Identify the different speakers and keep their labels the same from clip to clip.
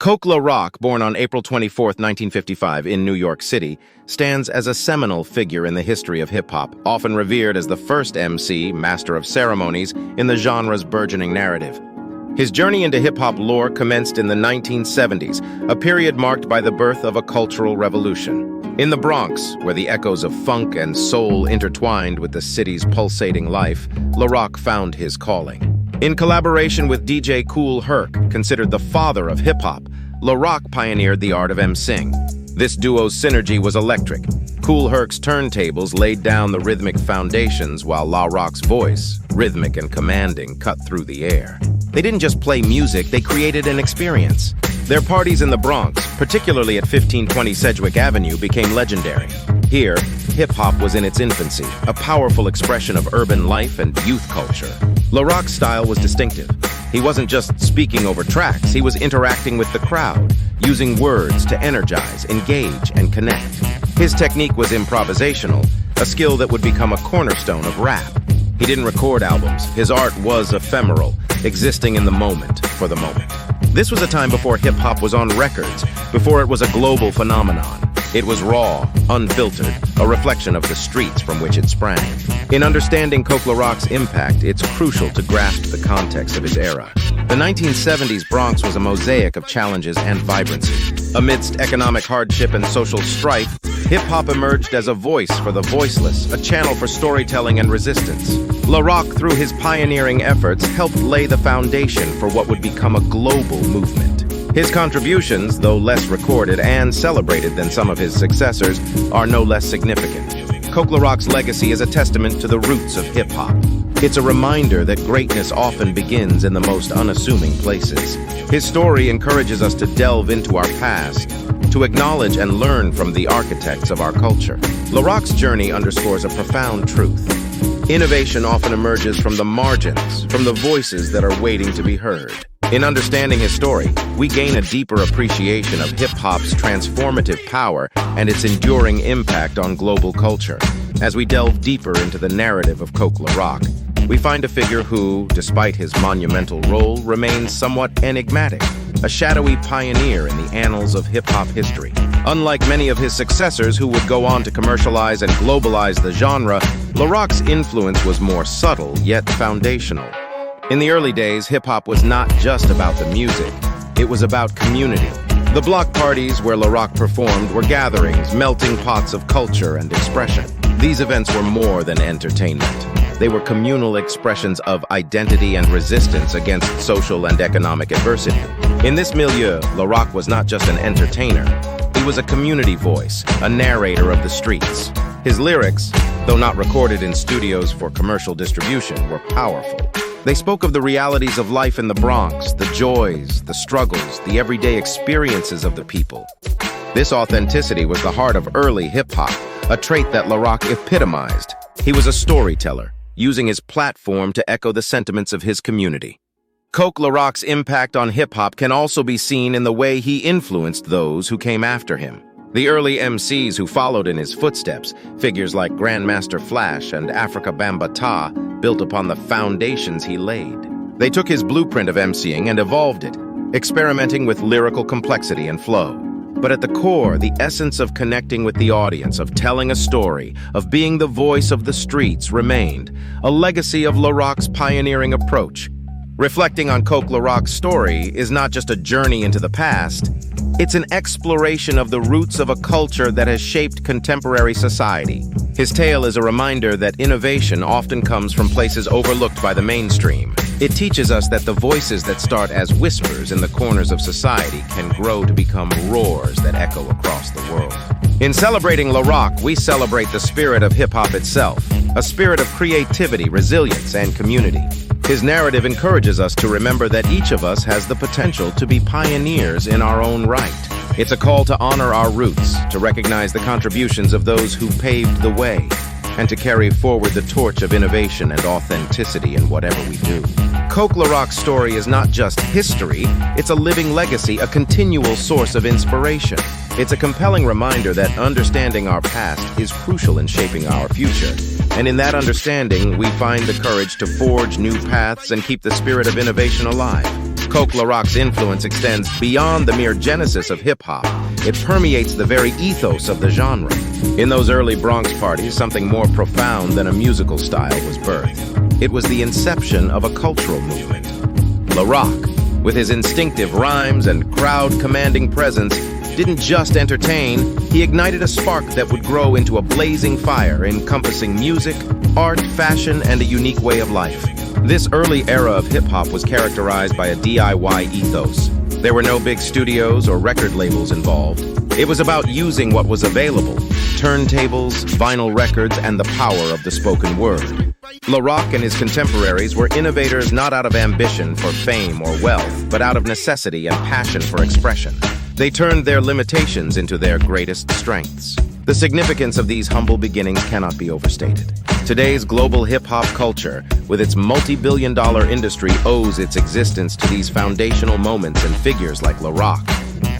Speaker 1: Coke LaRock, born on April 24, 1955, in New York City, stands as a seminal figure in the history of hip-hop, often revered as the first MC, master of ceremonies, in the genre's burgeoning narrative. His journey into hip-hop lore commenced in the 1970s, a period marked by the birth of a cultural revolution. In the Bronx, where the echoes of funk and soul intertwined with the city's pulsating life, LaRock found his calling. In collaboration with DJ Kool Herc, considered the father of hip-hop, LaRock pioneered the art of emceeing. This duo's synergy was electric. Kool Herc's turntables laid down the rhythmic foundations while LaRock's voice, rhythmic and commanding, cut through the air. They didn't just play music, they created an experience. Their parties in the Bronx, particularly at 1520 Sedgwick Avenue, became legendary. Here, hip-hop was in its infancy, a powerful expression of urban life and youth culture. LaRock's style was distinctive. He wasn't just speaking over tracks, he was interacting with the crowd, using words to energize, engage, and connect. His technique was improvisational, a skill that would become a cornerstone of rap. He didn't record albums. His art was ephemeral, existing in the moment, for the moment. This was a time before hip-hop was on records, before it was a global phenomenon. It was raw, unfiltered, a reflection of the streets from which it sprang. In understanding Coke LaRock's impact, it's crucial to grasp the context of his era. The 1970s Bronx was a mosaic of challenges and vibrancy. Amidst economic hardship and social strife, hip-hop emerged as a voice for the voiceless, a channel for storytelling and resistance. LaRock, through his pioneering efforts, helped lay the foundation for what would become a global movement. His contributions, though less recorded and celebrated than some of his successors, are no less significant. Coke LaRock's legacy is a testament to the roots of hip-hop. It's a reminder that greatness often begins in the most unassuming places. His story encourages us to delve into our past, to acknowledge and learn from the architects of our culture. LaRock's journey underscores a profound truth. Innovation often emerges from the margins, from the voices that are waiting to be heard. In understanding his story, we gain a deeper appreciation of hip-hop's transformative power and its enduring impact on global culture. As we delve deeper into the narrative of Coke LaRock, we find a figure who, despite his monumental role, remains somewhat enigmatic, a shadowy pioneer in the annals of hip-hop history. Unlike many of his successors who would go on to commercialize and globalize the genre, LaRock's influence was more subtle, yet foundational. In the early days, hip-hop was not just about the music, it was about community. The block parties where LaRock performed were gatherings, melting pots of culture and expression. These events were more than entertainment. They were communal expressions of identity and resistance against social and economic adversity. In this milieu, LaRock was not just an entertainer. He was a community voice, a narrator of the streets. His lyrics, though not recorded in studios for commercial distribution, were powerful. They spoke of the realities of life in the Bronx, the joys, the struggles, the everyday experiences of the people. This authenticity was the heart of early hip-hop, a trait that LaRock epitomized. He was a storyteller, using his platform to echo the sentiments of his community. Coke LaRock's impact on hip-hop can also be seen in the way he influenced those who came after him. The early MCs who followed in his footsteps, figures like Grandmaster Flash and Africa Bambaataa, built upon the foundations he laid. They took his blueprint of MCing and evolved it, experimenting with lyrical complexity and flow. But at the core, the essence of connecting with the audience, of telling a story, of being the voice of the streets remained, a legacy of LaRock's pioneering approach. Reflecting on Coke LaRock's story is not just a journey into the past, it's an exploration of the roots of a culture that has shaped contemporary society. His tale is a reminder that innovation often comes from places overlooked by the mainstream. It teaches us that the voices that start as whispers in the corners of society can grow to become roars that echo across the world. In celebrating LaRock, we celebrate the spirit of hip-hop itself, a spirit of creativity, resilience, and community. His narrative encourages us to remember that each of us has the potential to be pioneers in our own right. It's a call to honor our roots, to recognize the contributions of those who paved the way, and to carry forward the torch of innovation and authenticity in whatever we do. Coke LaRock's story is not just history, it's a living legacy, a continual source of inspiration. It's a compelling reminder that understanding our past is crucial in shaping our future. And in that understanding, we find the courage to forge new paths and keep the spirit of innovation alive. Coke La Rock's influence extends beyond the mere genesis of hip-hop. It permeates the very ethos of the genre. In those early Bronx parties, something more profound than a musical style was birthed. It was the inception of a cultural movement. La Rock, with his instinctive rhymes and crowd-commanding presence, didn't just entertain, he ignited a spark that would grow into a blazing fire encompassing music, art, fashion, and a unique way of life. This early era of hip-hop was characterized by a DIY ethos. There were no big studios or record labels involved. It was about using what was available: turntables, vinyl records, and the power of the spoken word. La Rock and his contemporaries were innovators not out of ambition for fame or wealth, but out of necessity and passion for expression. They turned their limitations into their greatest strengths. The significance of these humble beginnings cannot be overstated. Today's global hip-hop culture, with its multi-billion-dollar industry, owes its existence to these foundational moments and figures like La Rock.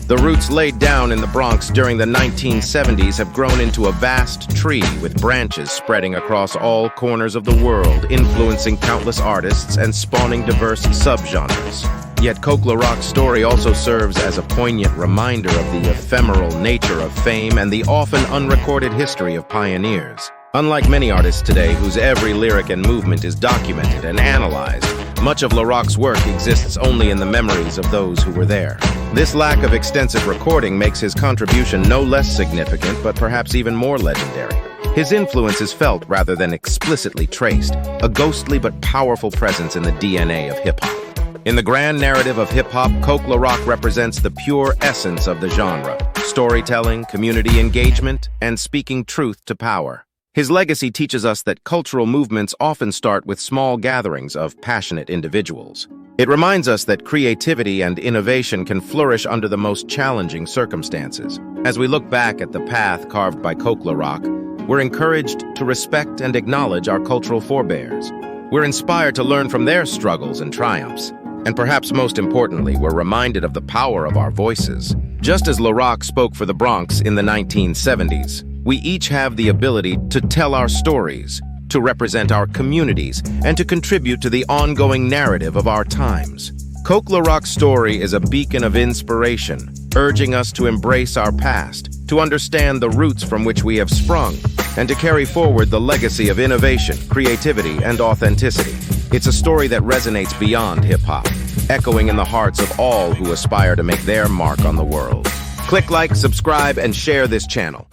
Speaker 1: The roots laid down in the Bronx during the 1970s have grown into a vast tree with branches spreading across all corners of the world, influencing countless artists and spawning diverse subgenres. Yet Coke La Rock's story also serves as a poignant reminder of the ephemeral nature of fame and the often unrecorded history of pioneers. Unlike many artists today whose every lyric and movement is documented and analyzed, much of La Rock's work exists only in the memories of those who were there. This lack of extensive recording makes his contribution no less significant, but perhaps even more legendary. His influence is felt rather than explicitly traced, a ghostly but powerful presence in the DNA of hip-hop. In the grand narrative of hip-hop, Coke La Rock represents the pure essence of the genre: storytelling, community engagement, and speaking truth to power. His legacy teaches us that cultural movements often start with small gatherings of passionate individuals. It reminds us that creativity and innovation can flourish under the most challenging circumstances. As we look back at the path carved by Coke La Rock, we're encouraged to respect and acknowledge our cultural forebears. We're inspired to learn from their struggles and triumphs. And perhaps most importantly, we're reminded of the power of our voices. Just as La Rock spoke for the Bronx in the 1970s, we each have the ability to tell our stories, to represent our communities, and to contribute to the ongoing narrative of our times. Coke La Rock's story is a beacon of inspiration, urging us to embrace our past, to understand the roots from which we have sprung, and to carry forward the legacy of innovation, creativity, and authenticity. It's a story that resonates beyond hip-hop, echoing in the hearts of all who aspire to make their mark on the world. Click like, subscribe, and share this channel.